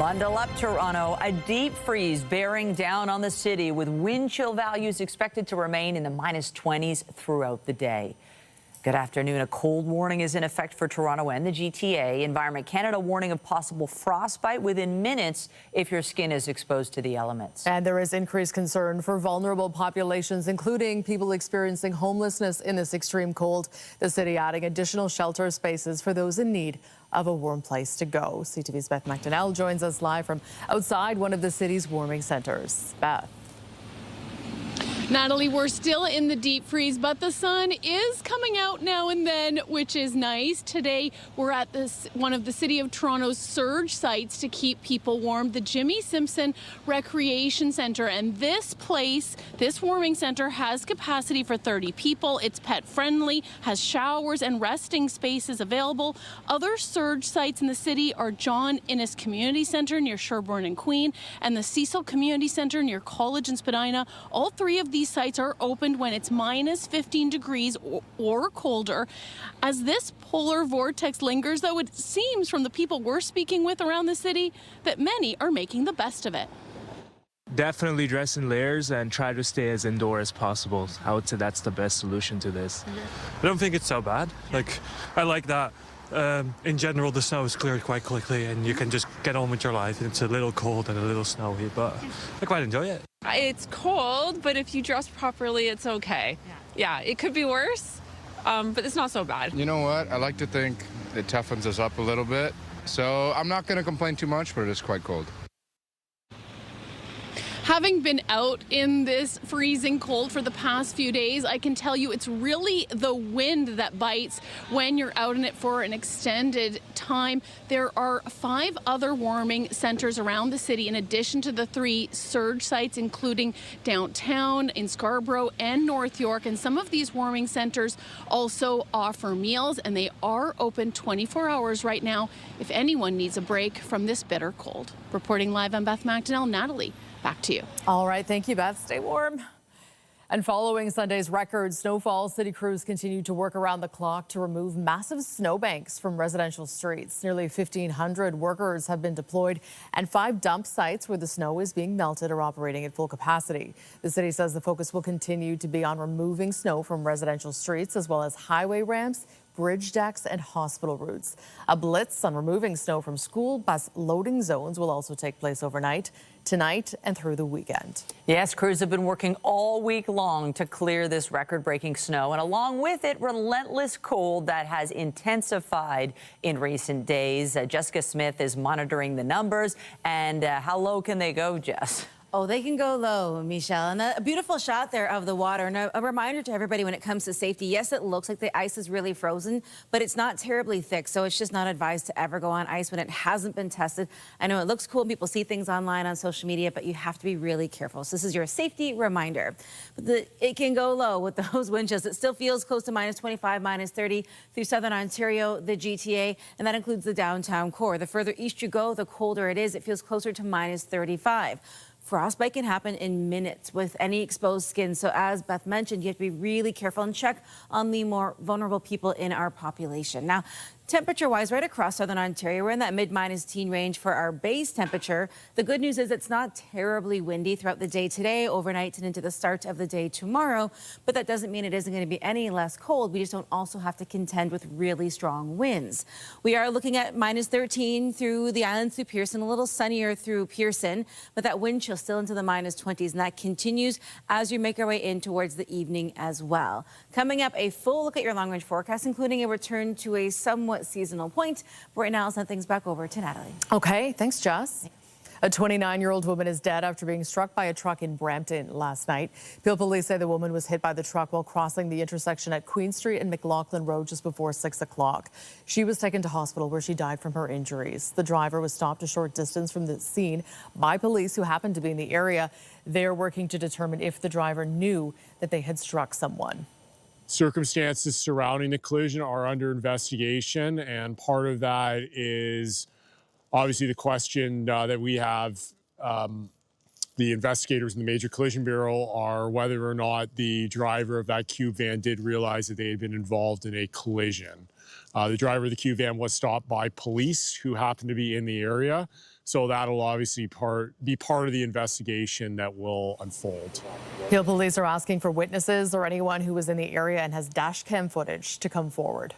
Bundle up, Toronto. A deep freeze bearing down on the city with wind chill values expected to remain in the -20s throughout the day. Good afternoon. A cold warning is in effect for Toronto and the GTA. Environment Canada warning of possible frostbite within minutes if your skin is exposed to the elements. And there is increased concern for vulnerable populations, including people experiencing homelessness in this extreme cold. The city adding additional shelter spaces for those in need of a warm place to go. CTV's Beth Macdonell joins us live from outside one of the city's warming centers. Beth. Natalie, we're still in the deep freeze, but the sun is coming out now and then, which is nice. Today, we're at one of the City of Toronto's surge sites to keep people warm, the Jimmy Simpson Recreation Centre. And this place, this warming centre, has capacity for 30 people. It's pet friendly, has showers and resting spaces available. Other surge sites in the city are John Innes Community Centre near Sherbourne and Queen, and the Cecil Community Centre near College and Spadina. All three of these sites are opened when it's -15 degrees or colder. As this polar vortex lingers, though, it seems from the people we're speaking with around the city that many are making the best of it. Definitely dress in layers and try to stay as indoor as possible. I would say that's the best solution to this. I don't think it's so bad. I like that. In general, the snow is cleared quite quickly and you can just get on with your life. It's a little cold and a little snowy, but I quite enjoy it. It's cold, but if you dress properly, it's okay. Yeah, it could be worse, but it's not so bad. You know what? I like to think it toughens us up a little bit. So I'm not going to complain too much, but it is quite cold. Having been out in this freezing cold for the past few days, I can tell you it's really the wind that bites when you're out in it for an extended time. There are 5 other warming centers around the city in addition to the 3 surge sites, including downtown, in Scarborough and North York. And some of these warming centers also offer meals, and they are open 24 hours right now if anyone needs a break from this bitter cold. Reporting live, I'm Beth Macdonell. Natalie, back to you. All right, thank you, Beth. Stay warm. And following Sunday's record snowfall, city crews continue to work around the clock to remove massive snowbanks from residential streets. Nearly 1,500 workers have been deployed, and 5 dump sites where the snow is being melted are operating at full capacity. The city says the focus will continue to be on removing snow from residential streets, as well as highway ramps, bridge decks, and hospital routes. A blitz on removing snow from school bus loading zones will also take place overnight, tonight, and through the weekend. Yes, crews have been working all week long to clear this record-breaking snow, and along with it, relentless cold that has intensified in recent days. Jessica Smith is monitoring the numbers, and how low can they go, Jess? Oh, they can go low, Michelle. And a beautiful shot there of the water. And a reminder to everybody when it comes to safety, yes, it looks like the ice is really frozen, but it's not terribly thick. So it's just not advised to ever go on ice when it hasn't been tested. I know it looks cool and people see things online on social media, but you have to be really careful. So this is your safety reminder. But it can go low with those wind chills. It still feels close to -25, -30 through southern Ontario, the GTA, and that includes the downtown core. The further east you go, the colder it is. It feels closer to -35. Frostbite can happen in minutes with any exposed skin. So as Beth mentioned, you have to be really careful and check on the more vulnerable people in our population. Now, temperature-wise, right across southern Ontario, we're in that mid-10 range for our base temperature. The good news is it's not terribly windy throughout the day today, overnight, and into the start of the day tomorrow. But that doesn't mean it isn't going to be any less cold. We just don't also have to contend with really strong winds. We are looking at -13 through the islands through Pearson, a little sunnier through Pearson, but that wind chill still into the -20s, and that continues as you make our way in towards the evening as well. Coming up, a full look at your long-range forecast, including a return to a somewhat seasonal point. But right now, I'll send things back over to Natalie. Okay, thanks, Jess. A 29-year-old woman is dead after being struck by a truck in Brampton last night. Peel police say the woman was hit by the truck while crossing the intersection at Queen Street and McLaughlin Road just before 6 o'clock. She was taken to hospital where she died from her injuries. The driver was stopped a short distance from the scene by police who happened to be in the area. They're working to determine if the driver knew that they had struck someone. Circumstances surrounding the collision are under investigation, and part of that is obviously the question that we have, the investigators in the Major Collision Bureau, are whether or not the driver of that cube van did realize that they had been involved in a collision. The driver of the cube van was stopped by police who happened to be in the area. So that'll obviously be part of the investigation that will unfold. Peel police are asking for witnesses or anyone who was in the area and has dash cam footage to come forward.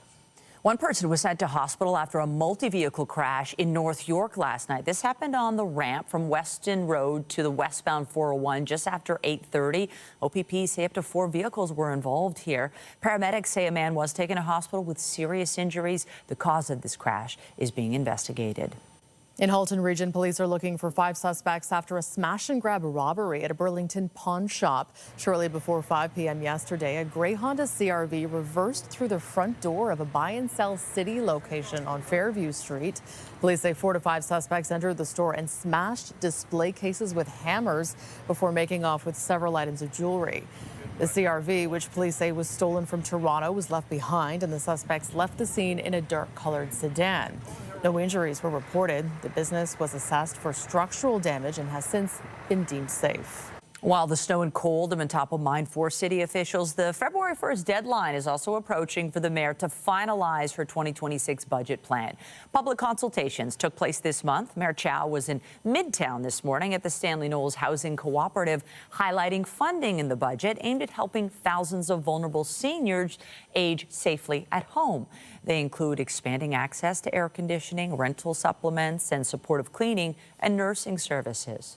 One person was sent to hospital after a multi-vehicle crash in North York last night. This happened on the ramp from Weston Road to the westbound 401 just after 8:30. OPP say up to 4 vehicles were involved here. Paramedics say a man was taken to hospital with serious injuries. The cause of this crash is being investigated. In Halton Region, police are looking for 5 suspects after a smash and grab robbery at a Burlington pawn shop. Shortly before 5 p.m. yesterday, a gray Honda CRV reversed through the front door of a buy and sell city location on Fairview Street. Police say 4 to 5 suspects entered the store and smashed display cases with hammers before making off with several items of jewelry. The CRV, which police say was stolen from Toronto, was left behind, and the suspects left the scene in a dark-colored sedan. No injuries were reported. The business was assessed for structural damage and has since been deemed safe. While the snow and cold have been top of mind for city officials, the February 1st deadline is also approaching for the mayor to finalize her 2026 budget plan. Public consultations took place this month. Mayor Chow was in Midtown this morning at the Stanley Knowles Housing Cooperative, highlighting funding in the budget aimed at helping thousands of vulnerable seniors age safely at home. They include expanding access to air conditioning, rental supplements, and supportive cleaning and nursing services.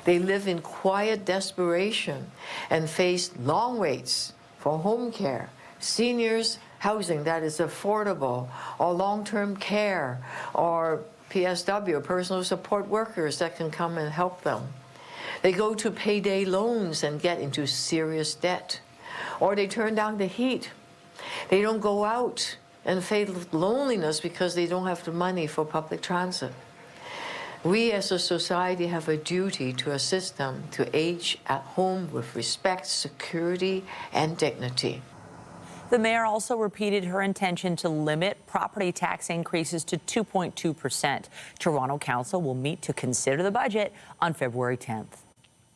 They live in quiet desperation and face long waits for home care, seniors housing that is affordable, or long-term care, or PSW, personal support workers that can come and help them. They go to payday loans and get into serious debt, or they turn down the heat. They don't go out and face loneliness because they don't have the money for public transit. We as a society have a duty to assist them to age at home with respect, security, and dignity. The mayor also repeated her intention to limit property tax increases to 2.2%. Toronto Council will meet to consider the budget on February 10th.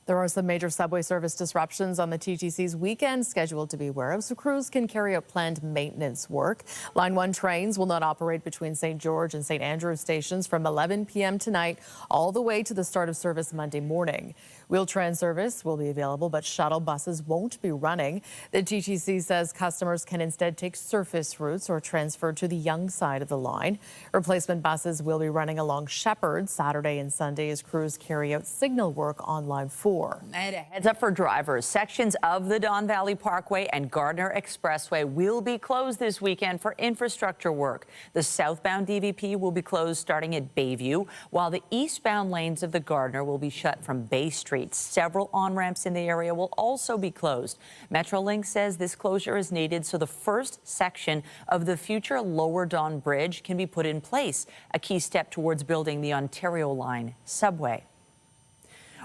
There are some major subway service disruptions on the TTC's weekend schedule to be aware of, so crews can carry out planned maintenance work. Line 1 trains will not operate between St. George and St. Andrews stations from 11 p.m. tonight all the way to the start of service Monday morning. Wheel-Trans service will be available, but shuttle buses won't be running. The TTC says customers can instead take surface routes or transfer to the Yonge side of the line. Replacement buses will be running along Shepherd Saturday and Sunday as crews carry out signal work on Line 4. And a heads up for drivers. Sections of the Don Valley Parkway and Gardner Expressway will be closed this weekend for infrastructure work. The southbound DVP will be closed starting at Bayview, while the eastbound lanes of the Gardner will be shut from Bay Street. Several on-ramps in the area will also be closed. Metrolink says this closure is needed so the first section of the future Lower Don Bridge can be put in place, a key step towards building the Ontario Line subway.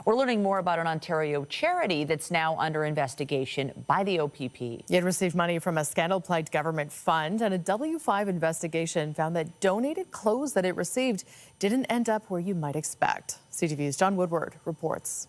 We're learning more about an Ontario charity that's now under investigation by the OPP. It received money from a scandal-plagued government fund, and a W5 investigation found that donated clothes that it received didn't end up where you might expect. CTV's John Woodward reports.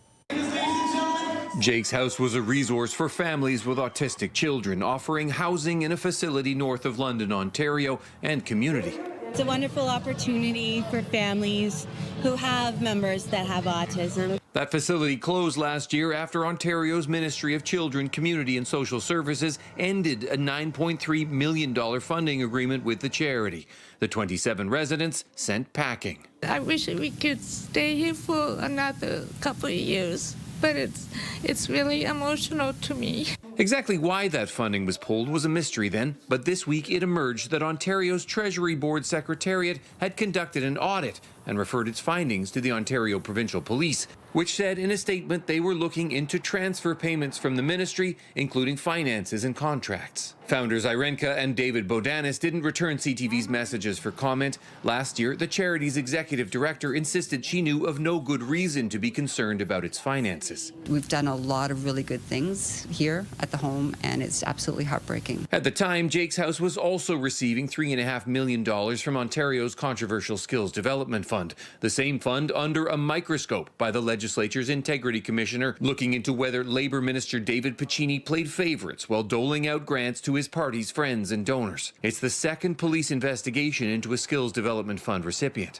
Jake's House was a resource for families with autistic children, offering housing in a facility north of London, Ontario, and community. It's a wonderful opportunity for families who have members that have autism. That facility closed last year after Ontario's Ministry of Children, Community and Social Services ended a $9.3 million funding agreement with the charity. The 27 residents sent packing. I wish we could stay here for another couple of years, but it's really emotional to me. Exactly why that funding was pulled was a mystery then, but this week it emerged that Ontario's Treasury Board Secretariat had conducted an audit and referred its findings to the Ontario Provincial Police, which said in a statement they were looking into transfer payments from the ministry, including finances and contracts. Founders Irenka and David Bodanis didn't return CTV's messages for comment. Last year, the charity's executive director insisted she knew of no good reason to be concerned about its finances. We've done a lot of really good things here at the home, and it's absolutely heartbreaking. At the time, Jake's House was also receiving $3.5 million from Ontario's Controversial Skills Development Fund, the same fund under a microscope by the legislature's Integrity Commissioner, looking into whether Labour Minister David Piccini played favourites while doling out grants to his party's friends and donors. It's the second police investigation into a Skills Development Fund recipient.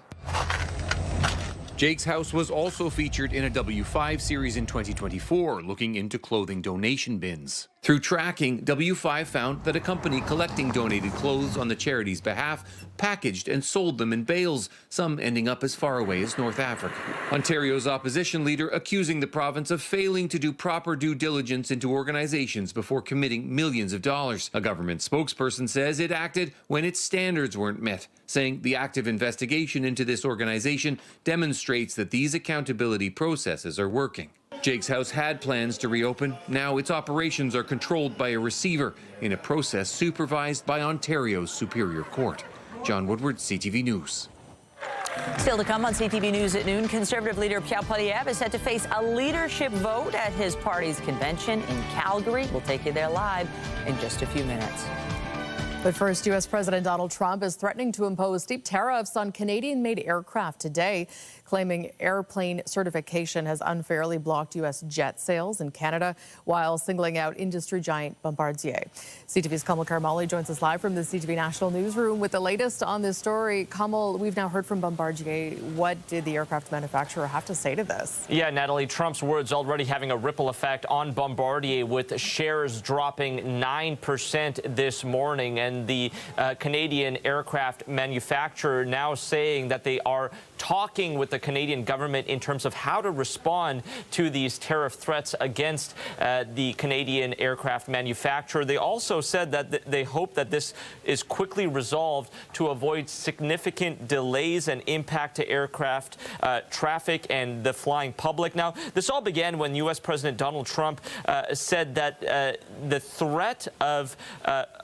Jake's House was also featured in a W5 series in 2024, looking into clothing donation bins. Through tracking, W5 found that a company collecting donated clothes on the charity's behalf packaged and sold them in bales, some ending up as far away as North Africa. Ontario's opposition leader accusing the province of failing to do proper due diligence into organizations before committing millions of dollars. A government spokesperson says it acted when its standards weren't met, saying the active investigation into this organization demonstrates that these accountability processes are working. Jake's House had plans to reopen. Now its operations are controlled by a receiver in a process supervised by Ontario's Superior Court. John Woodward, CTV News. Still to come on CTV News at noon, Conservative leader Pierre Poilievre is set to face a leadership vote at his party's convention in Calgary. We'll take you there live in just a few minutes. But first, U.S. President Donald Trump is threatening to impose steep tariffs on Canadian-made aircraft today, claiming airplane certification has unfairly blocked U.S. jet sales in Canada, while singling out industry giant Bombardier. CTV's Kamal Karmali joins us live from the CTV National Newsroom with the latest on this story. Kamal, we've now heard from Bombardier. What did the aircraft manufacturer have to say to this? Yeah, Natalie, Trump's words already having a ripple effect on Bombardier, with shares dropping 9% this morning. And the Canadian aircraft manufacturer now saying that they are talking with the Canadian government in terms of how to respond to these tariff threats against the Canadian aircraft manufacturer. They also said that they hope that this is quickly resolved to avoid significant delays and impact to aircraft traffic and the flying public. Now, this all began when U.S. President Donald Trump said that the threat of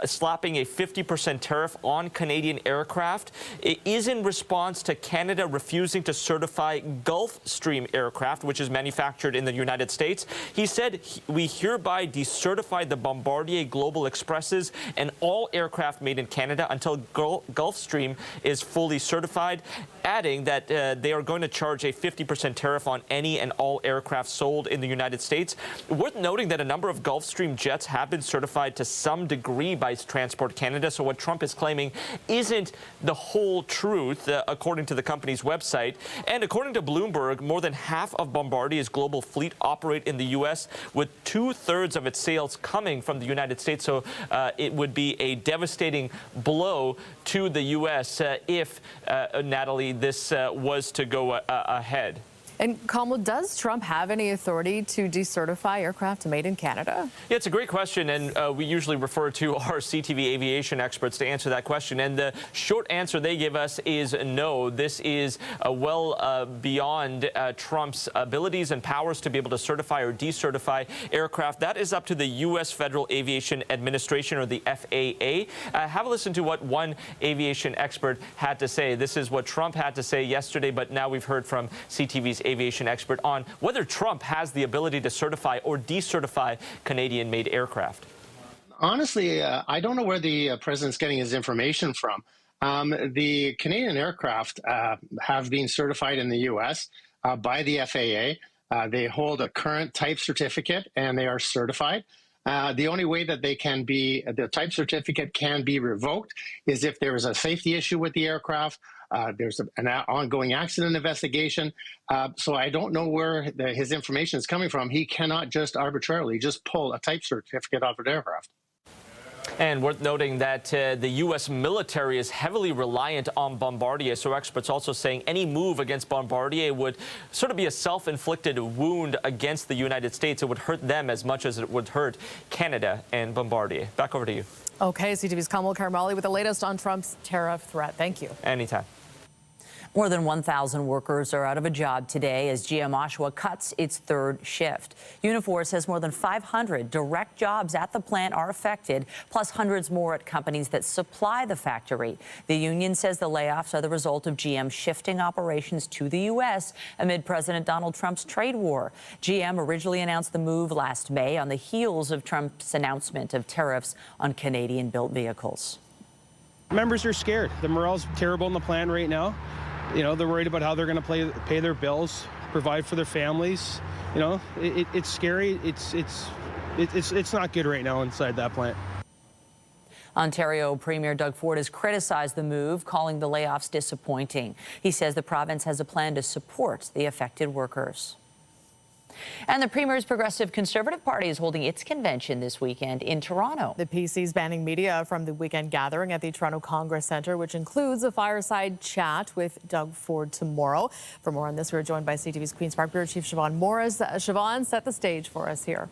slapping a 50% tariff on Canadian aircraft is in response to Canada refusing to certify Gulfstream aircraft, which is manufactured in the United States. He said, "We hereby decertify the Bombardier Global Expresses and all aircraft made in Canada until Gulfstream is fully certified," adding that they are going to charge a 50% tariff on any and all aircraft sold in the United States. Worth noting that a number of Gulfstream jets have been certified to some degree by Transport Canada, so what Trump is claiming isn't the whole truth, according to the company's website. And according to Bloomberg, more than half of Bombardier's global fleet operate in the U.S., with 2/3 of its sales coming from the United States. So it would be a devastating blow to the U.S. If, Natalie, this was to go ahead. And Kamal, does Trump have any authority to decertify aircraft made in Canada? Yeah, it's a great question, and we usually refer to our CTV aviation experts to answer that question. And the short answer they give us is no. This is well beyond Trump's abilities and powers to be able to certify or decertify aircraft. That is up to the U.S. Federal Aviation Administration, or the FAA. Have a listen to what one aviation expert had to say. This is what Trump had to say yesterday, but now we've heard from CTV's aviation expert on whether Trump has the ability to certify or decertify Canadian-made aircraft. Honestly, I don't know where the president's getting his information from. The Canadian aircraft have been certified in the U.S. By the FAA. They hold a current type certificate, and they are certified. The only way that the type certificate can be revoked is if there is a safety issue with the aircraft. There's an ongoing accident investigation. So I don't know where his information is coming from. He cannot just arbitrarily just pull a type certificate off an aircraft. And worth noting that the U.S. military is heavily reliant on Bombardier. So experts also saying any move against Bombardier would sort of be a self-inflicted wound against the United States. It would hurt them as much as it would hurt Canada and Bombardier. Back over to you. Okay, CTV's Kamal Karmali with the latest on Trump's tariff threat. Thank you. Anytime. More than 1,000 workers are out of a job today as GM Oshawa cuts its third shift. Unifor says more than 500 direct jobs at the plant are affected, plus hundreds more at companies that supply the factory. The union says the layoffs are the result of GM shifting operations to the U.S. amid President Donald Trump's trade war. GM originally announced the move last May on the heels of Trump's announcement of tariffs on Canadian-built vehicles. Members are scared. The morale's terrible in the plant right now. You know, they're worried about how they're going to pay their bills, provide for their families. You know, it's scary. It's not good right now inside that plant. Ontario Premier Doug Ford has criticized the move, calling the layoffs disappointing. He says the province has a plan to support the affected workers. And the Premier's Progressive Conservative Party is holding its convention this weekend in Toronto. The PC's banning media from the weekend gathering at the Toronto Congress Centre, which includes a fireside chat with Doug Ford tomorrow. For more on this, we're joined by CTV's Queen's Park Bureau Chief Siobhan Morris. Siobhan, set the stage for us here.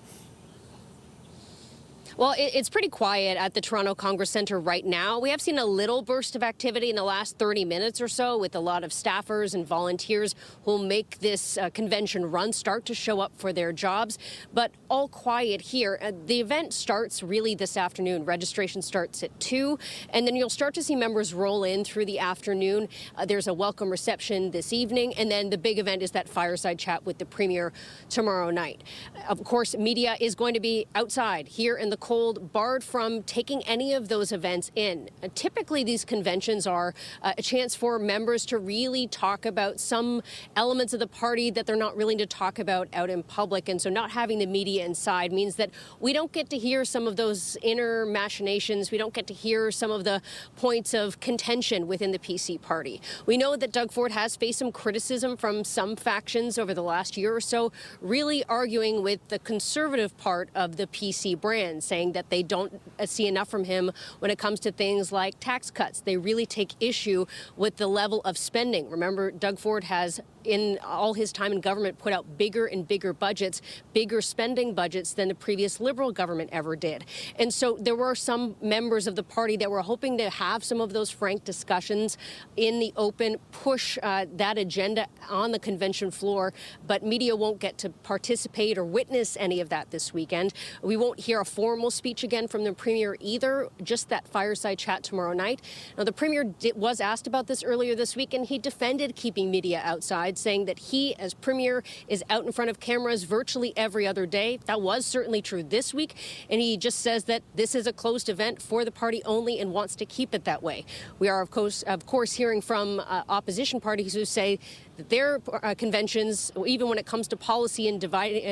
Well, it's pretty quiet at the Toronto Congress Centre right now. We have seen a little burst of activity in the last 30 minutes or so with a lot of staffers and volunteers who will make this convention run start to show up for their jobs. But all quiet here. The event starts really this afternoon. Registration starts at 2, and then you'll start to see members roll in through the afternoon. There's a welcome reception this evening, and then the big event is that fireside chat with the Premier tomorrow night. Of course, media is going to be outside here in the cold, barred from taking any of those events in. Typically, these conventions are a chance for members to really talk about some elements of the party that they're not willing to talk about out in public. And so not having the media inside means that we don't get to hear some of those inner machinations. We don't get to hear some of the points of contention within the PC party. We know that Doug Ford has faced some criticism from some factions over the last year or so, really arguing with the conservative part of the PC brand, saying that they don't see enough from him when it comes to things like tax cuts. They really take issue with the level of spending. Remember, Doug Ford has, in all his time in government, put out bigger and bigger budgets, bigger spending budgets than the previous Liberal government ever did. And so there were some members of the party that were hoping to have some of those frank discussions in the open, push that agenda on the convention floor, but media won't get to participate or witness any of that this weekend. We won't hear a formal speech again from the Premier either, just that fireside chat tomorrow night. Now, the Premier was asked about this earlier this week, and he defended keeping media outside, saying that he, as Premier, is out in front of cameras virtually every other day. That was certainly true this week, and he just says that this is a closed event for the party only and wants to keep it that way. We are, of course, hearing from opposition parties who say that their conventions, even when it comes to policy and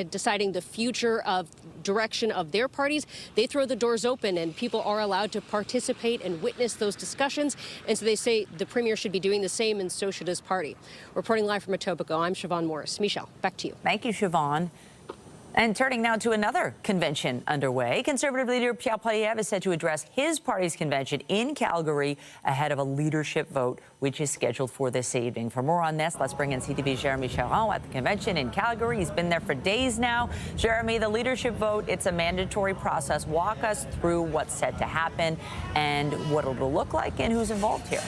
deciding the future of direction of their parties, they throw the doors open and people are allowed to participate and witness those discussions. And so they say the Premier should be doing the same, and so should his party. Reporting live from Etobicoke, I'm Siobhan Morris. Michelle, back to you. Thank you, Siobhan. And turning now to another convention underway, Conservative leader Pierre Poilievre is set to address his party's convention in Calgary ahead of a leadership vote, which is scheduled for this evening. For more on this, let's bring in CTV's Jeremy Charon at the convention in Calgary. He's been there for days now. Jeremy, the leadership vote, it's a mandatory process. Walk us through what's set to happen and what it'll look like and who's involved here.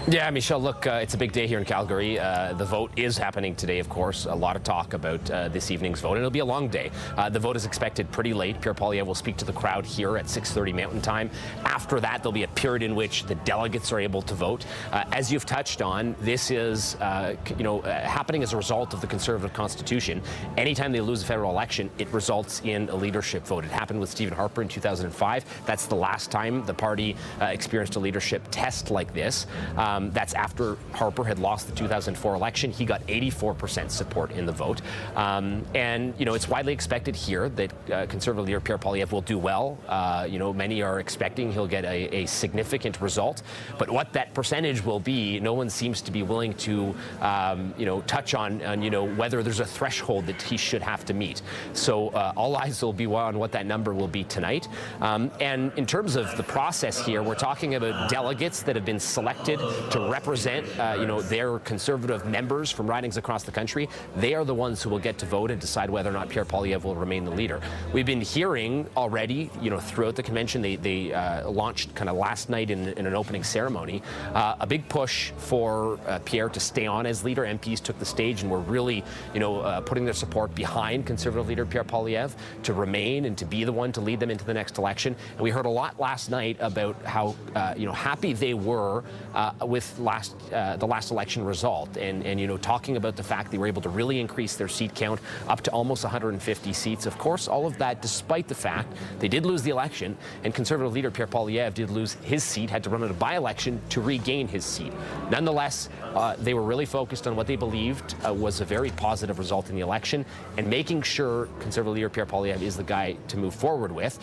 Yeah, Michelle, look, it's a big day here in Calgary. The vote is happening today, of course. A lot of talk about this evening's vote, and it'll be a long day. The vote is expected pretty late. Pierre Poilievre will speak to the crowd here at 6:30 Mountain Time. After that, there'll be a period in which the delegates are able to vote. As you've touched on, this is, happening as a result of the Conservative Constitution. Anytime they lose a federal election, it results in a leadership vote. It happened with Stephen Harper in 2005. That's the last time the party experienced a leadership test like this. That's after Harper had lost the 2004 election. He got 84% support in the vote. And, it's widely expected here that Conservative leader Pierre Poilievre will do well. Many are expecting he'll get a significant result. But what that percentage will be, no one seems to be willing to, touch on, whether there's a threshold that he should have to meet. So all eyes will be on what that number will be tonight. And in terms of the process here, we're talking about delegates that have been selected to represent, their Conservative members from ridings across the country. They are the ones who will get to vote and decide whether or not Pierre Poilievre will remain the leader. We've been hearing already, throughout the convention, they launched kind of last night in an opening ceremony, a big push for Pierre to stay on as leader. MPs took the stage and were really, putting their support behind Conservative leader Pierre Poilievre to remain and to be the one to lead them into the next election. And we heard a lot last night about how, happy they were with with the last election result, and you know, talking about the fact they were able to really increase their seat count up to almost 150 seats. Of course, all of that despite the fact they did lose the election, and Conservative leader Pierre Poilievre did lose his seat, had to run a by-election to regain his seat. Nonetheless, they were really focused on what they believed was a very positive result in the election, and making sure Conservative leader Pierre Poilievre is the guy to move forward with.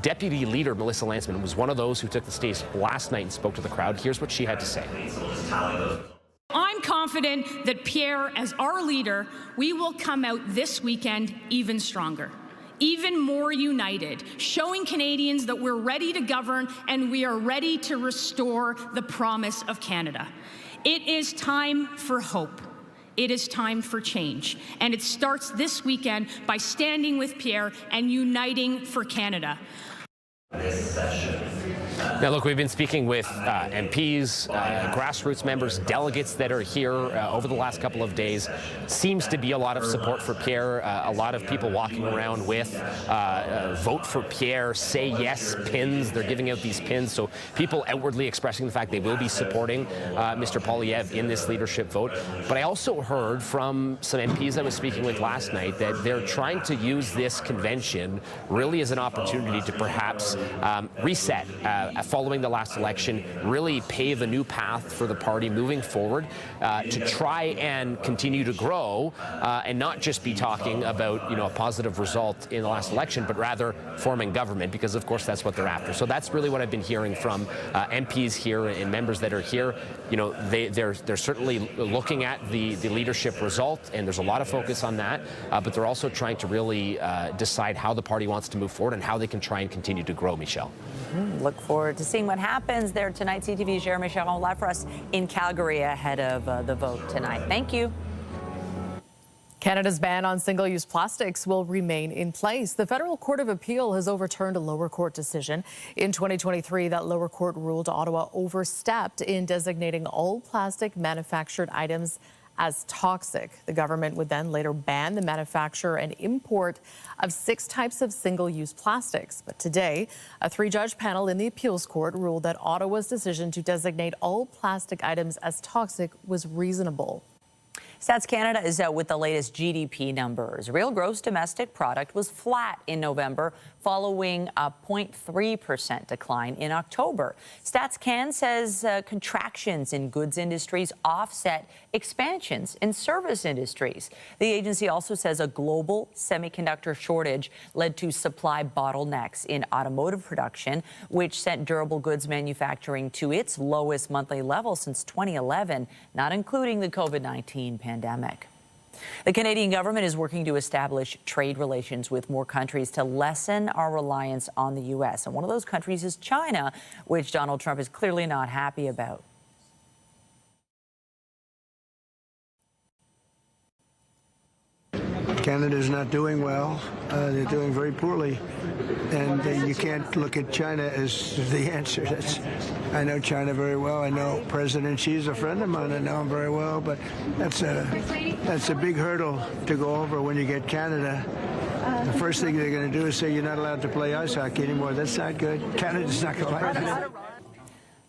Deputy leader Melissa Lantsman was one of those who took the stage last night and spoke to the crowd. Here's what she had to say. I'm confident that Pierre, as our leader, we will come out this weekend even stronger, even more united, showing Canadians that we're ready to govern and we are ready to restore the promise of Canada. It is time for hope. It is time for change. And it starts this weekend by standing with Pierre and uniting for Canada. Now, look, we've been speaking with MPs, grassroots members, delegates that are here over the last couple of days. Seems to be a lot of support for Pierre. A lot of people walking around with vote for Pierre, say yes pins. They're giving out these pins. So people outwardly expressing the fact they will be supporting Mr. Poilievre in this leadership vote. But I also heard from some MPs I was speaking with last night that they're trying to use this convention really as an opportunity to perhaps reset following the last election, really pave a new path for the party moving forward to try and continue to grow and not just be talking about, you know, a positive result in the last election, but rather forming government, because of course that's what they're after. So that's really what I've been hearing from MPs here and members that are here. You know, they're certainly looking at the leadership result, and there's a lot of focus on that, but they're also trying to really decide how the party wants to move forward and how they can try and continue to grow, Michelle. Look forward to seeing what happens there tonight. CTV's Jeremy Charon live for us in Calgary ahead of the vote tonight. Thank you. Canada's ban on single-use plastics will remain in place. The Federal Court of Appeal has overturned a lower court decision. In 2023, that lower court ruled Ottawa overstepped in designating all plastic manufactured items as toxic. The government would then later ban the manufacture and import of 6 types of single-use plastics. But today, a 3-judge panel in the appeals court ruled that Ottawa's decision to designate all plastic items as toxic was reasonable. Stats Canada is out with the latest GDP numbers. Real gross domestic product was flat in November, following a 0.3% decline in October. Stats Can says contractions in goods industries offset expansions in service industries. The agency also says a global semiconductor shortage led to supply bottlenecks in automotive production, which sent durable goods manufacturing to its lowest monthly level since 2011, not including the COVID-19 pandemic. The Canadian government is working to establish trade relations with more countries to lessen our reliance on the U.S. And one of those countries is China, which Donald Trump is clearly not happy about. Canada is not doing well. They're doing very poorly. And you can't look at China as the answer. I know China very well. I know President Xi's a friend of mine. I know him very well. But that's a big hurdle to go over when you get Canada. The first thing they're going to do is say you're not allowed to play ice hockey anymore. That's not good. Canada's not going to like that.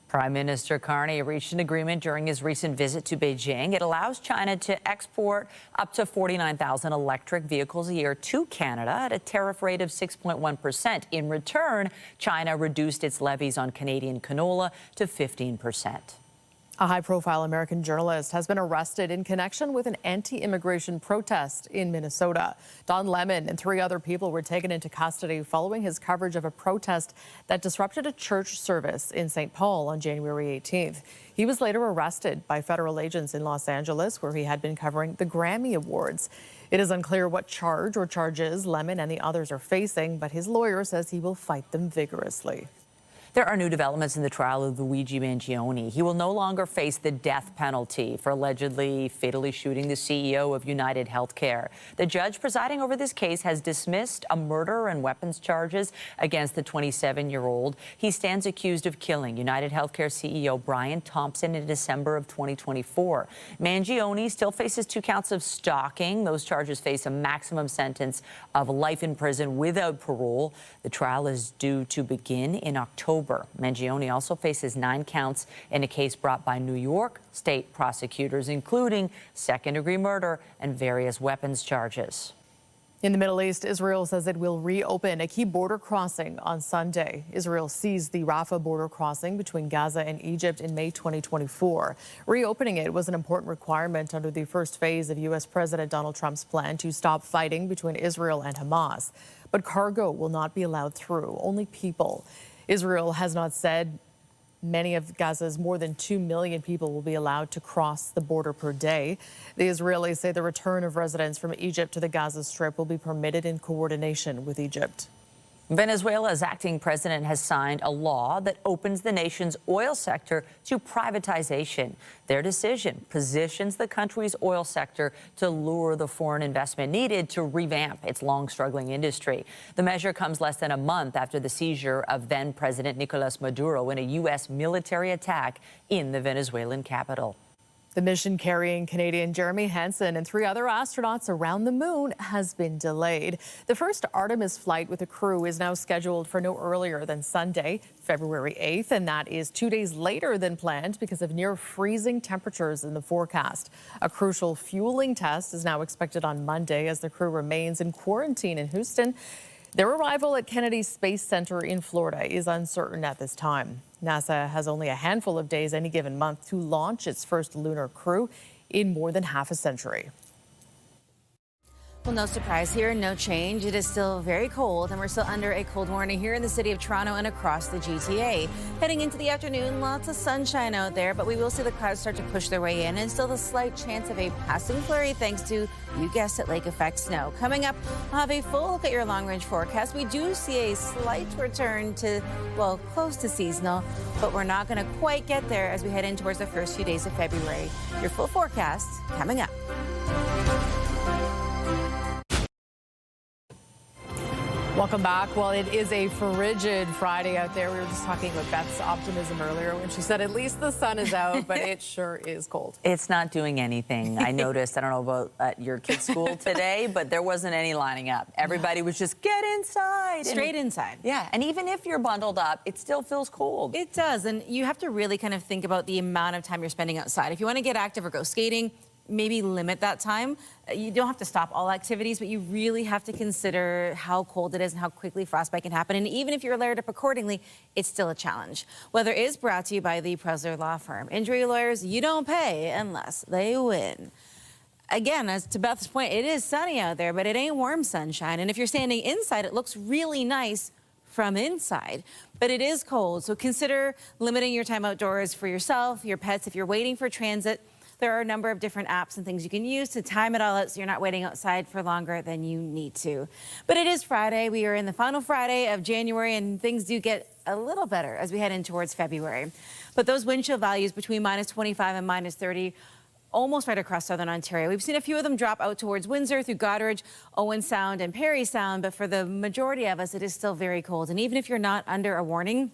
Prime Minister Carney reached an agreement during his recent visit to Beijing. It allows China to export up to 49,000 electric vehicles a year to Canada at a tariff rate of 6.1%. In return, China reduced its levies on Canadian canola to 15%. A high-profile American journalist has been arrested in connection with an anti-immigration protest in Minnesota. Don Lemon and 3 other people were taken into custody following his coverage of a protest that disrupted a church service in St. Paul on January 18th. He was later arrested by federal agents in Los Angeles, where he had been covering the Grammy Awards. It is unclear what charge or charges Lemon and the others are facing, but his lawyer says he will fight them vigorously. There are new developments in the trial of Luigi Mangione. He will no longer face the death penalty for allegedly fatally shooting the CEO of United Healthcare. The judge presiding over this case has dismissed a murder and weapons charges against the 27-year-old. He stands accused of killing United Healthcare CEO Brian Thompson in December of 2024. Mangione still faces 2 counts of stalking. Those charges face a maximum sentence of life in prison without parole. The trial is due to begin in October October. Mangione also faces 9 counts in a case brought by New York state prosecutors, including second-degree murder and various weapons charges. In the Middle East, Israel says it will reopen a key border crossing on Sunday. Israel seized the Rafah border crossing between Gaza and Egypt in May 2024. Reopening it was an important requirement under the first phase of U.S. President Donald Trump's plan to stop fighting between Israel and Hamas. But cargo will not be allowed through, only people. Israel has not said many of Gaza's more than 2 million people will be allowed to cross the border per day. The Israelis say the return of residents from Egypt to the Gaza Strip will be permitted in coordination with Egypt. Venezuela's acting president has signed a law that opens the nation's oil sector to privatization. Their decision positions the country's oil sector to lure the foreign investment needed to revamp its long-struggling industry. The measure comes less than a month after the seizure of then-President Nicolas Maduro in a U.S. military attack in the Venezuelan capital. The mission carrying Canadian Jeremy Hansen and 3 other astronauts around the moon has been delayed. The first Artemis flight with a crew is now scheduled for no earlier than Sunday, February 8th, and that is 2 days later than planned because of near freezing temperatures in the forecast. A crucial fueling test is now expected on Monday as the crew remains in quarantine in Houston. Their arrival at Kennedy Space Center in Florida is uncertain at this time. NASA has only a handful of days any given month to launch its first lunar crew in more than half a century. Well, no surprise here, no change. It is still very cold, and we're still under a cold warning here in the city of Toronto and across the GTA. Heading into the afternoon, lots of sunshine out there, but we will see the clouds start to push their way in, and still the slight chance of a passing flurry thanks to, you guessed it, lake effect snow. Coming up, we'll have a full look at your long-range forecast. We do see a slight return to, well, close to seasonal, but we're not going to quite get there as we head in towards the first few days of February. Your full forecast coming up. Welcome back. Well, it is a frigid Friday out there. We were just talking about Beth's optimism earlier when she said at least the sun is out, but it sure is cold. It's not doing anything. I noticed, I don't know about at your kids' school today, but there wasn't any lining up. Everybody was just get inside. Straight inside. Yeah, and even if you're bundled up, it still feels cold. It does, and you have to really kind of think about the amount of time you're spending outside. If you want to get active or go skating, maybe limit that time. You don't have to stop all activities, but you really have to consider how cold it is and how quickly frostbite can happen. And even if you're layered up accordingly, it's still a challenge. Weather is brought to you by the Presler Law Firm. Injury lawyers, you don't pay unless they win. Again, as to Beth's point, it is sunny out there, but it ain't warm sunshine. And if you're standing inside, it looks really nice from inside, but it is cold. So consider limiting your time outdoors for yourself, your pets. If you're waiting for transit, there are a number of different apps and things you can use to time it all out so you're not waiting outside for longer than you need to. But it is Friday. We are in the final Friday of January, and things do get a little better as we head in towards February. But those wind chill values between minus 25 and minus 30 almost right across southern Ontario. We've seen a few of them drop out towards Windsor, through Goderich, Owen Sound, and Perry Sound, but for the majority of us, it is still very cold. And even if you're not under a warning,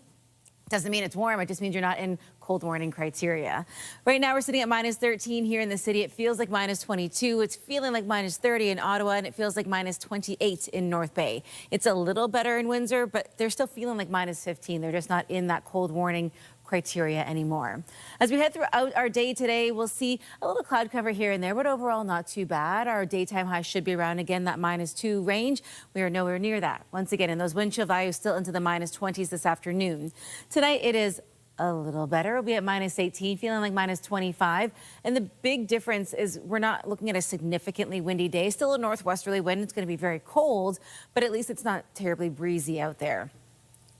doesn't mean it's warm, it just means you're not in cold warning criteria. Right now we're sitting at minus 13 here in the city. It feels like minus 22. It's feeling like minus 30 in Ottawa, and it feels like minus 28 in North Bay. It's a little better in Windsor, but they're still feeling like minus 15. They're just not in that cold warning criteria anymore. As we head throughout our day today, we'll see a little cloud cover here and there, but overall not too bad. Our daytime high should be around, again, that minus 2 range. We are nowhere near that. Once again, and those wind chill values still into the minus 20s this afternoon. Tonight it is a little better. We'll be at minus 18, feeling like minus 25. And the big difference is we're not looking at a significantly windy day. Still a northwesterly wind. It's going to be very cold, but at least it's not terribly breezy out there.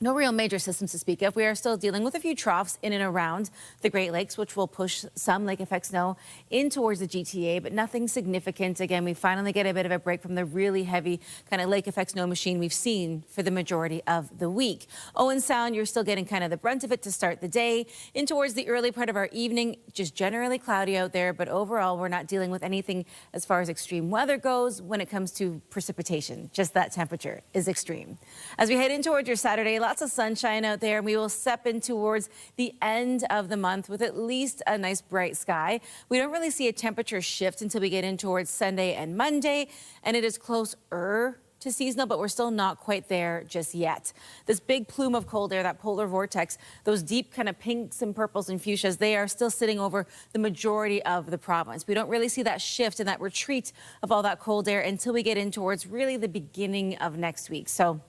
No real major systems to speak of. We are still dealing with a few troughs in and around the Great Lakes, which will push some lake effect snow in towards the GTA, but nothing significant. Again, we finally get a bit of a break from the really heavy kind of lake effect snow machine we've seen for the majority of the week. Owen Sound, you're still getting kind of the brunt of it to start the day. In towards the early part of our evening, just generally cloudy out there, but overall, we're not dealing with anything as far as extreme weather goes when it comes to precipitation. Just that temperature is extreme. As we head in towards your Saturday, lots of sunshine out there, and we will step in towards the end of the month with at least a nice bright sky. We don't really see a temperature shift until we get in towards Sunday and Monday, and it is closer to seasonal, but we're still not quite there just yet. This big plume of cold air, that polar vortex, those deep kind of pinks and purples and fuchsias, they are still sitting over the majority of the province. We don't really see that shift and that retreat of all that cold air until we get in towards really the beginning of next week. So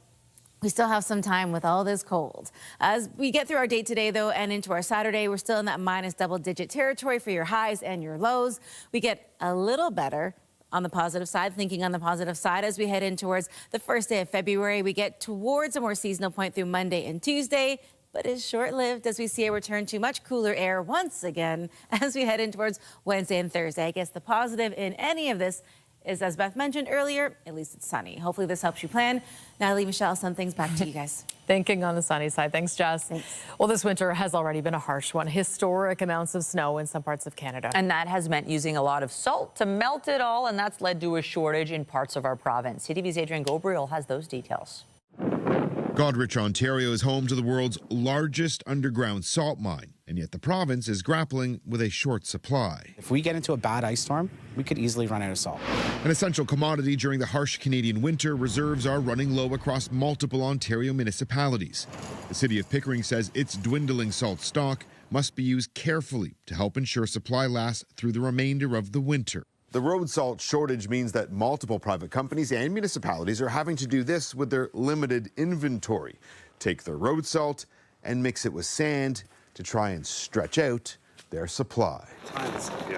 we still have some time with all this cold. As we get through our day today, though, and into our Saturday, we're still in that minus double-digit territory for your highs and your lows. We get a little better on the positive side, thinking on the positive side as we head in towards the first day of February. We get towards a more seasonal point through Monday and Tuesday, but is short-lived as we see a return to much cooler air once again as we head in towards Wednesday and Thursday. I guess the positive in any of this is, as Beth mentioned earlier, at least it's sunny. Hopefully this helps you plan. Natalie, Michelle, some things back to you guys. Thinking on the sunny side. Thanks, Jess. Thanks. Well, this winter has already been a harsh one. Historic amounts of snow in some parts of Canada. And that has meant using a lot of salt to melt it all, and that's led to a shortage in parts of our province. CTV's Adrian Gobriel has those details. Goderich, Ontario is home to the world's largest underground salt mine, and yet the province is grappling with a short supply. If we get into a bad ice storm, we could easily run out of salt. An essential commodity during the harsh Canadian winter, reserves are running low across multiple Ontario municipalities. The city of Pickering says its dwindling salt stock must be used carefully to help ensure supply lasts through the remainder of the winter. The road salt shortage means that multiple private companies and municipalities are having to do this with their limited inventory. Take their road salt and mix it with sand to try and stretch out their supply.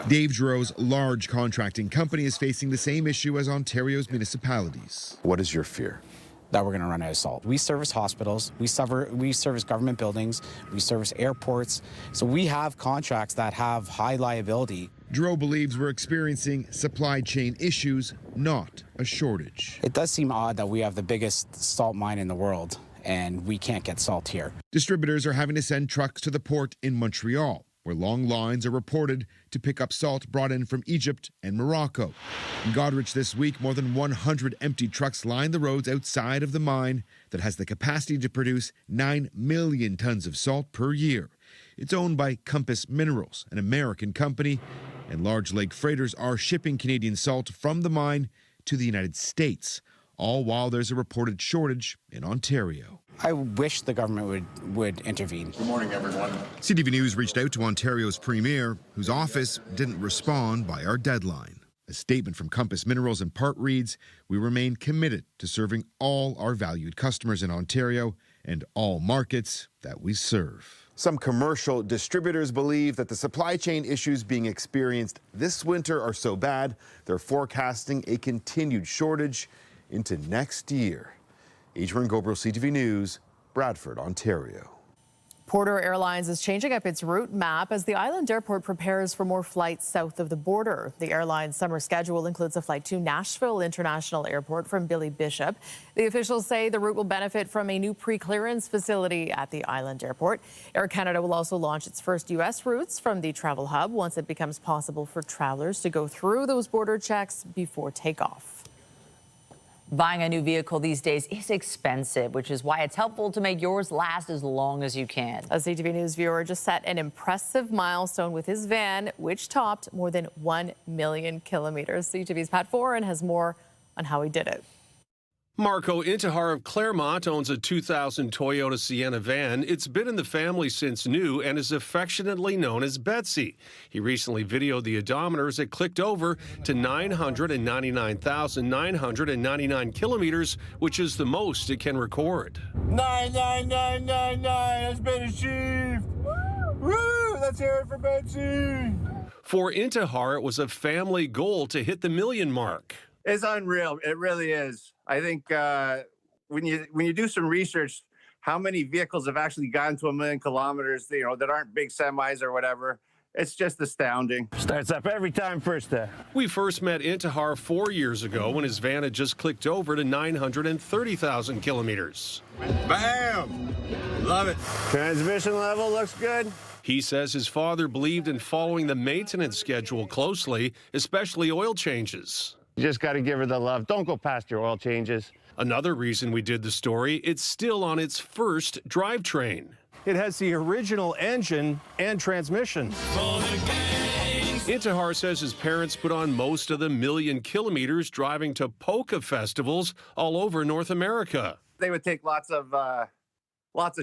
Dave Giroux's large contracting company is facing the same issue as Ontario's municipalities. What is your fear? That we're going to run out of salt. We service hospitals, we service government buildings, we service airports. So we have contracts that have high liability. Giroux believes we're experiencing supply chain issues, not a shortage. It does seem odd that we have the biggest salt mine in the world and we can't get salt here. Distributors are having to send trucks to the port in Montreal, where long lines are reported to pick up salt brought in from Egypt and Morocco. In Goderich this week, more than 100 empty trucks line the roads outside of the mine that has the capacity to produce 9 million tons of salt per year. It's owned by Compass Minerals, an American company, and large lake freighters are shipping Canadian salt from the mine to the United States, all while there's a reported shortage in Ontario. I wish the government would intervene. Good morning, everyone. CTV News reached out to Ontario's Premier, whose office didn't respond by our deadline. A statement from Compass Minerals in part reads, "We remain committed to serving all our valued customers in Ontario and all markets that we serve." Some commercial distributors believe that the supply chain issues being experienced this winter are so bad, they're forecasting a continued shortage into next year. Adrian Gobriel, CTV News, Bradford, Ontario. Porter Airlines is changing up its route map as the island airport prepares for more flights south of the border. The airline's summer schedule includes a flight to Nashville International Airport from Billy Bishop. The officials say the route will benefit from a new pre-clearance facility at the island airport. Air Canada will also launch its first U.S. routes from the travel hub once it becomes possible for travelers to go through those border checks before takeoff. Buying a new vehicle these days is expensive, which is why it's helpful to make yours last as long as you can. A CTV News viewer just set an impressive milestone with his van, which topped more than 1 million kilometers. CTV's Pat Foran has more on how he did it. Marco Intihar of Claremont owns a 2000 Toyota Sienna van. It's been in the family since new and is affectionately known as Betsy. He recently videoed the odometer as it clicked over to 999,999 kilometers, which is the most it can record. 99999 has been achieved. Woo! Let's hear it for Betsy. For Intihar, it was a family goal to hit the million mark. It's unreal. It really is. I think when you do some research, how many vehicles have actually gotten to 1 million kilometers, that aren't big semis or whatever, it's just astounding. Starts up every time first day. We first met Intihar 4 years ago when his van had just clicked over to 930,000 kilometers. Bam! Love it. Transmission level looks good. He says his father believed in following the maintenance schedule closely, especially oil changes. You just got to give her the love. Don't go past your oil changes. Another reason we did the story, it's still on its first drivetrain. It has the original engine and transmission. For the gang, Intihar says his parents put on most of the 1,000,000 kilometers driving to polka festivals all over North America. They would take lots of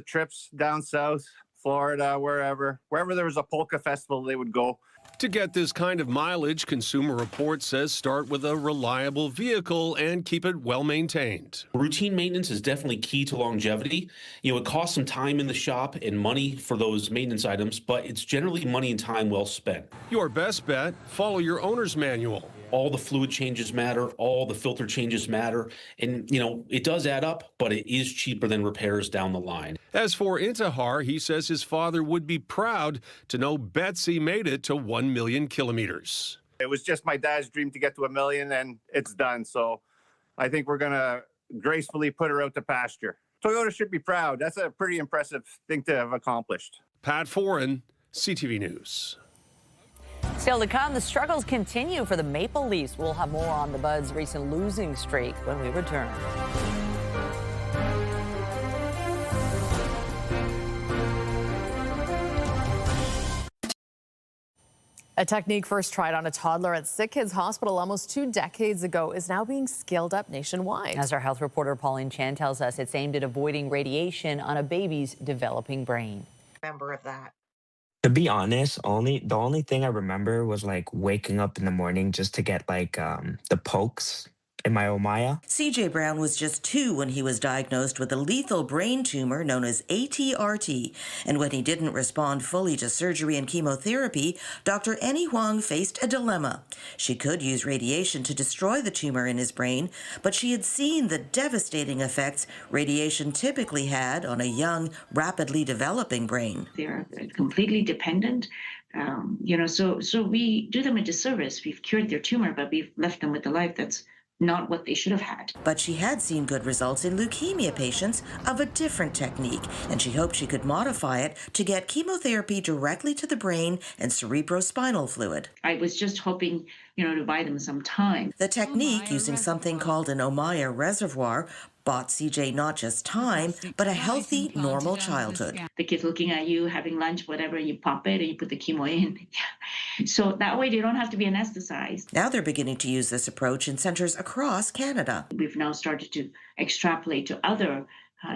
trips down south, Florida, wherever there was a polka festival, they would go. To get this kind of mileage, Consumer Reports says start with a reliable vehicle and keep it well maintained. Routine maintenance is definitely key to longevity. It costs some time in the shop and money for those maintenance items, but it's generally money and time well spent. Your best bet, follow your owner's manual. All the fluid changes matter, all the filter changes matter, and it does add up, but it is cheaper than repairs down the line. As for Intihar, he says his father would be proud to know Betsy made it to 1,000,000 kilometers. It was just my dad's dream to get to 1,000,000, and it's done. So I think we're going to gracefully put her out to pasture. Toyota should be proud. That's a pretty impressive thing to have accomplished. Pat Foran, CTV News. Still to come, the struggles continue for the Maple Leafs. We'll have more on the Buds' recent losing streak when we return. A technique first tried on a toddler at Sick Kids Hospital almost 2 decades ago is now being scaled up nationwide. As our health reporter Pauline Chan tells us, it's aimed at avoiding radiation on a baby's developing brain. Remember of that. To be honest, the only thing I remember was like waking up in the morning just to get like the pokes in my Omaya. CJ Brown was just 2 when he was diagnosed with a lethal brain tumor known as ATRT. And when he didn't respond fully to surgery and chemotherapy, Dr. Annie Huang faced a dilemma. She could use radiation to destroy the tumor in his brain, but she had seen the devastating effects radiation typically had on a young, rapidly developing brain. They're completely dependent. So we do them a disservice. We've cured their tumor, but we've left them with a life that's not what they should have had. But she had seen good results in leukemia patients of a different technique, and she hoped she could modify it to get chemotherapy directly to the brain and cerebrospinal fluid. I was just hoping, to buy them some time. The technique, using something called an Omaya reservoir, bought CJ not just time, but a healthy, normal childhood. The kid's looking at you, having lunch, whatever, you pop it and you put the chemo in. So that way they don't have to be anesthetized. Now they're beginning to use this approach in centers across Canada. We've now started to extrapolate to other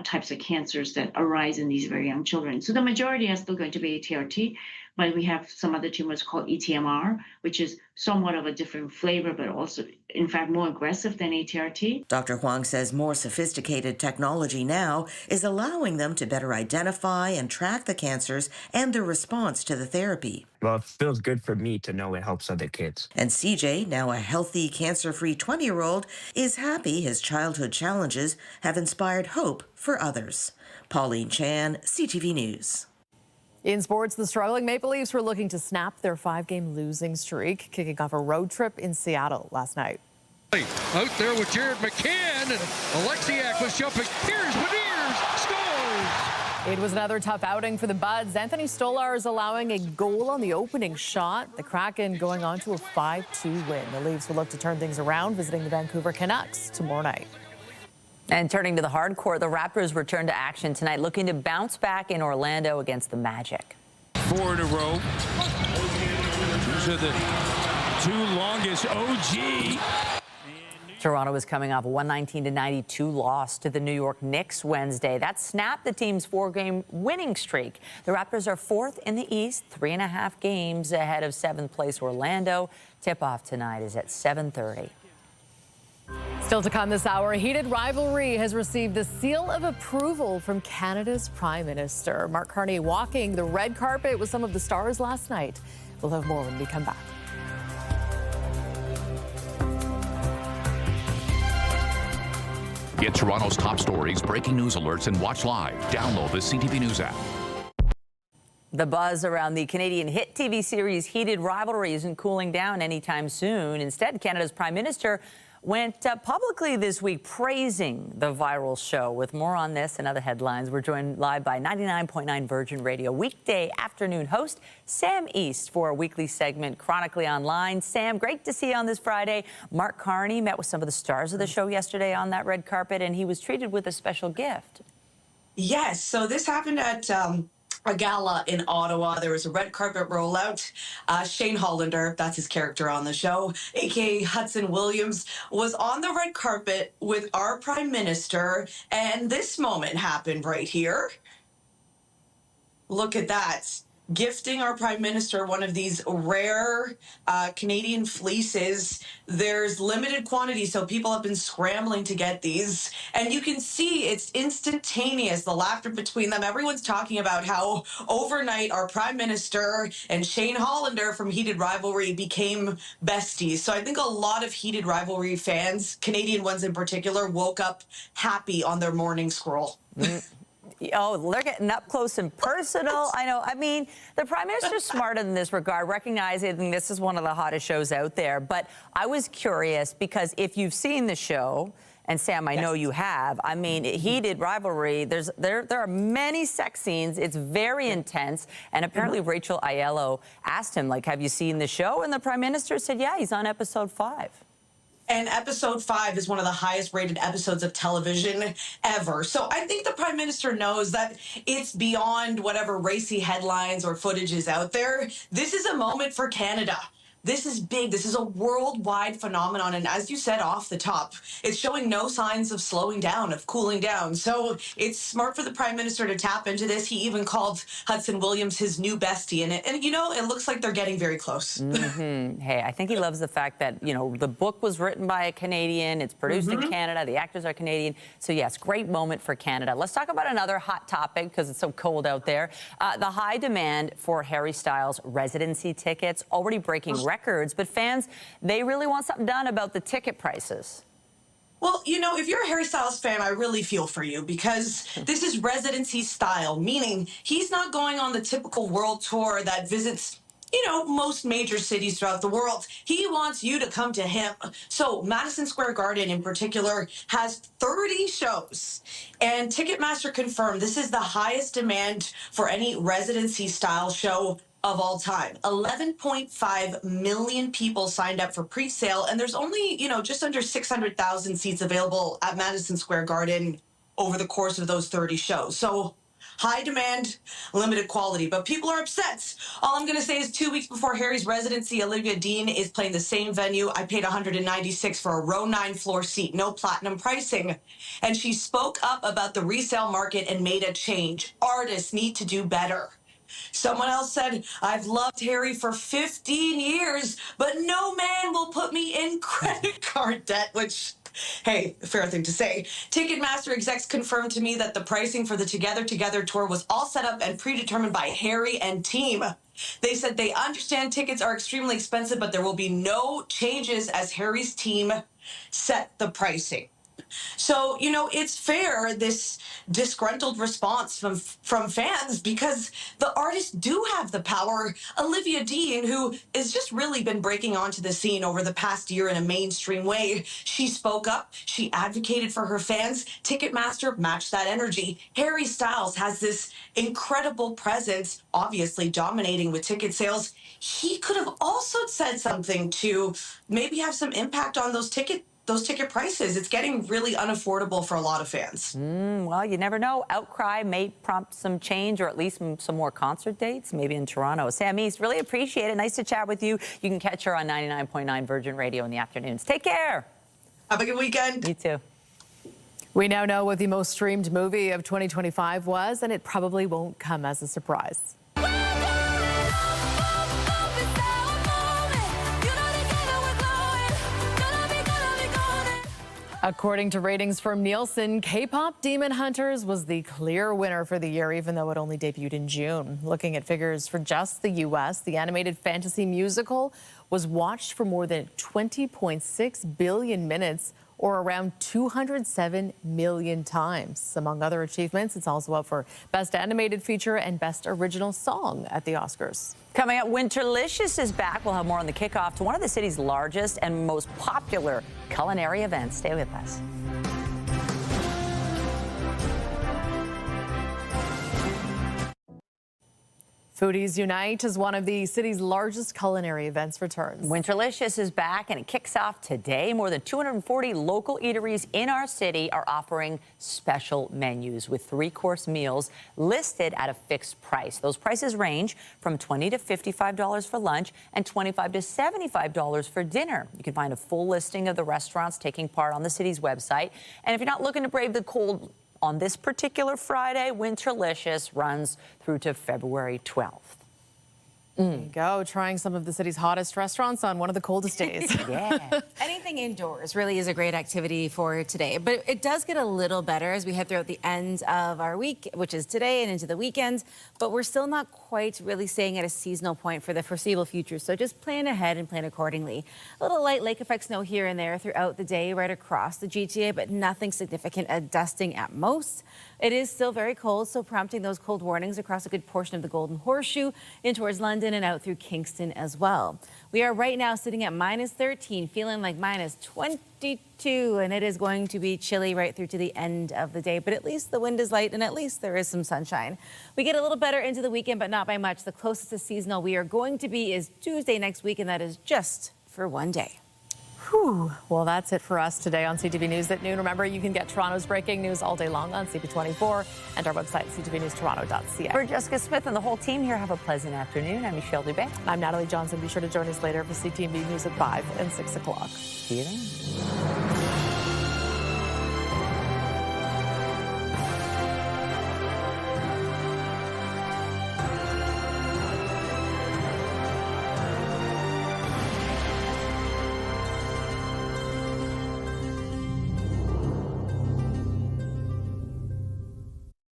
types of cancers that arise in these very young children. So the majority are still going to be ATRT, but we have some other tumors called ETMR, which is somewhat of a different flavor, but also, in fact, more aggressive than ATRT. Dr. Huang says more sophisticated technology now is allowing them to better identify and track the cancers and their response to the therapy. Well, it feels good for me to know it helps other kids. And CJ, now a healthy, cancer-free 20-year-old, is happy his childhood challenges have inspired hope for others. Pauline Chan, CTV News. In sports, the struggling Maple Leafs were looking to snap their 5-game losing streak, kicking off a road trip in Seattle last night. Out there with Jared McCann, and Alexiak was jumping. Here's Beniers, scores! It was another tough outing for the Buds. Anthony Stolar is allowing a goal on the opening shot. The Kraken going on to a 5-2 win. The Leafs will look to turn things around, visiting the Vancouver Canucks tomorrow night. And turning to the hard court, the Raptors return to action tonight, looking to bounce back in Orlando against the Magic. 4 in a row. These are the 2 longest. OG. Toronto is coming off a 119-92 loss to the New York Knicks Wednesday. That snapped the team's 4-game winning streak. The Raptors are 4th in the East, 3.5 games ahead of 7th place Orlando. Tip-off tonight is at 7:30. Still to come this hour, a heated rivalry has received the seal of approval from Canada's Prime Minister. Mark Carney walking the red carpet with some of the stars last night. We'll have more when we come back. Get Toronto's top stories, breaking news alerts, and watch live. Download the CTV News app. The buzz around the Canadian hit TV series Heated Rivalry isn't cooling down anytime soon. Instead, Canada's Prime Minister went publicly this week praising the viral show. With more on this and other headlines, we're joined live by 99.9 Virgin Radio weekday afternoon host Sam East for a weekly segment Chronically Online. Sam, great to see you on this Friday. Mark Carney met with some of the stars of the show yesterday on that red carpet, and he was treated with a special gift. Yes, so this happened at a gala in Ottawa. There was a red carpet rollout. Shane Hollander, that's his character on the show, aka Hudson Williams, was on the red carpet with our Prime Minister, and this moment happened right here. Look at that. Gifting our Prime Minister one of these rare Canadian fleeces. There's limited quantity, so people have been scrambling to get these. And you can see it's instantaneous, the laughter between them. Everyone's talking about how overnight our Prime Minister and Shane Hollander from Heated Rivalry became besties. So I think a lot of Heated Rivalry fans, Canadian ones in particular, woke up happy on their morning scroll. Oh, they're getting up close and personal. I know. I mean, the Prime Minister's smart in this regard, recognizing this is one of the hottest shows out there. But I was curious because if you've seen the show, and Sam, I know you have, I mean, Heated Rivalry, there are many sex scenes. It's very intense. And apparently Rachel Aiello asked him, like, have you seen the show? And the Prime Minister said, yeah, he's on episode 5. And episode 5 is one of the highest rated episodes of television ever. So I think the Prime Minister knows that it's beyond whatever racy headlines or footage is out there. This is a moment for Canada. This is big. This is a worldwide phenomenon. And as you said off the top, it's showing no signs of slowing down, of cooling down. So it's smart for the Prime Minister to tap into this. He even called Hudson Williams his new bestie. And you know, it looks like they're getting very close. Hey, I think he loves the fact that, you know, the book was written by a Canadian. It's produced in Canada. The actors are Canadian. So, yes, great moment for Canada. Let's talk about another hot topic because it's so cold out there. The high demand for Harry Styles' residency tickets, already breaking records, but fans, they really want something done about the ticket prices. Well, you know, if you're a Harry Styles fan, I really feel for you because this is residency style, meaning he's not going on the typical world tour that visits, you know, most major cities throughout the world. He wants you to come to him. So Madison Square Garden in particular has 30 shows. And Ticketmaster confirmed this is the highest demand for any residency style show of all time. 11.5 million people signed up for pre-sale, and there's only, you know, just under 600,000 seats available at Madison Square Garden over the course of those 30 shows. So high demand, limited quality, but people are upset. All I'm going to say is 2 weeks before Harry's residency, Olivia Dean is playing the same venue. I paid $196 for a row 9 floor seat, no platinum pricing. And she spoke up about the resale market and made a change. Artists need to do better. Someone else said, I've loved Harry for 15 years, but no man will put me in credit card debt, which, hey, fair thing to say. Ticketmaster execs confirmed to me that the pricing for the Together Together tour was all set up and predetermined by Harry and team. They said they understand tickets are extremely expensive, but there will be no changes as Harry's team set the pricing. So, you know, it's fair, this disgruntled response from fans, because the artists do have the power. Olivia Dean, who has just really been breaking onto the scene over the past year in a mainstream way, she spoke up, she advocated for her fans. Ticketmaster matched that energy. Harry Styles has this incredible presence, obviously dominating with ticket sales. He could have also said something to maybe have some impact on those ticket prices. It's getting really unaffordable for a lot of fans. Well, you never know. Outcry may prompt some change or at least some more concert dates, maybe in Toronto. Sam East, really appreciate it. Nice to chat with you. You can catch her on 99.9 Virgin Radio in the afternoons. Take care. Have a good weekend. You too. We now know what the most streamed movie of 2025 was, and it probably won't come as a surprise. According to ratings from Nielsen, K-pop Demon Hunters was the clear winner for the year, even though it only debuted in June. Looking at figures for just the U.S., the animated fantasy musical was watched for more than 20.6 billion minutes, or around 207 million times. Among other achievements, it's also up for Best Animated Feature and Best Original Song at the Oscars. Coming up, Winterlicious is back. We'll have more on the kickoff to one of the city's largest and most popular culinary events. Stay with us. Foodies Unite as one of the city's largest culinary events returns. Winterlicious is back and it kicks off today. More than 240 local eateries in our city are offering special menus with 3-course meals listed at a fixed price. Those prices range from $20 to $55 for lunch and $25 to $75 for dinner. You can find a full listing of the restaurants taking part on the city's website. And if you're not looking to brave the cold on this particular Friday, Winterlicious runs through to February 12th. There you go, trying some of the city's hottest restaurants on one of the coldest days. Yeah. Anything indoors really is a great activity for today, but it does get a little better as we head throughout the end of our week, which is today and into the weekend, but we're still not quite really staying at a seasonal point for the foreseeable future, so just plan ahead and plan accordingly. A little light lake effect snow here and there throughout the day right across the GTA, but nothing significant, a dusting at most. It is still very cold, so prompting those cold warnings across a good portion of the Golden Horseshoe in towards London and out through Kingston as well. We are right now sitting at -13, feeling like -22, and it is going to be chilly right through to the end of the day, but at least the wind is light and at least there is some sunshine. We get a little better into the weekend, but not by much. The closest to seasonal we are going to be is Tuesday next week, and that is just for one day. Whew. Well, that's it for us today on CTV News at noon. Remember, you can get Toronto's breaking news all day long on CP24 and our website, ctvnewstoronto.ca. For Jessica Smith and the whole team here, have a pleasant afternoon. I'm Michelle Dubé. I'm Natalie Johnson. Be sure to join us later for CTV News at 5 and 6 o'clock. See you then.